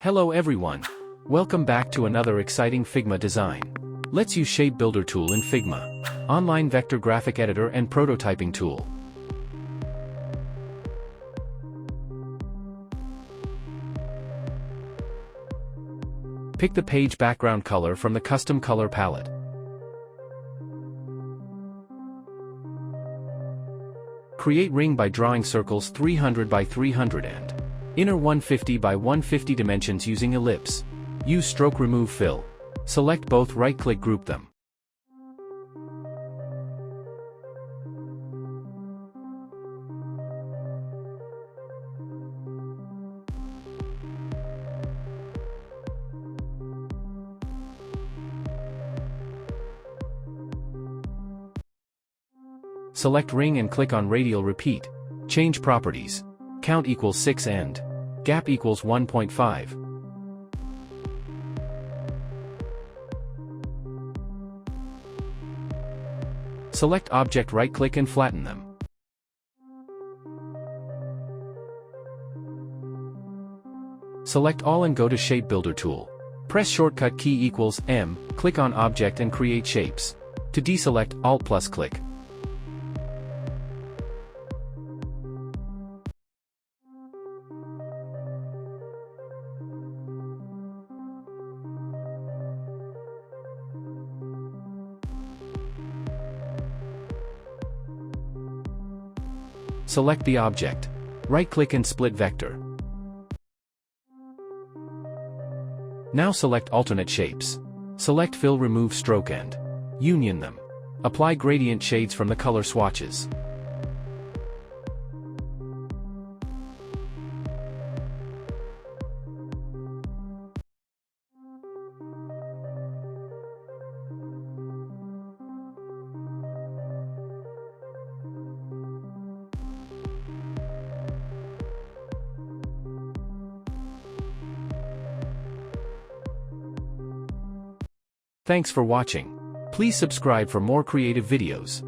Hello everyone. Welcome back to another exciting Figma design. Let's use Shape Builder tool in Figma, online vector graphic editor and prototyping tool. Pick the page background color from the custom color palette. Create ring by drawing circles 300 by 300 and inner 150 by 150 dimensions using ellipse. Use stroke remove fill. Select both, right-click, group them. Select ring and click on Radial. Repeat. Change properties. Count equals 6 and gap equals 1.5. Select object, right-click and flatten them. Select all and go to Shape Builder tool. Press shortcut key equals M, click on object and create shapes. To deselect, Alt plus click. Select the object. Right-click and split vector. Now select alternate shapes. Select fill, remove stroke and union them. Apply gradient shades from the color swatches. Thanks for watching. Please subscribe for more creative videos.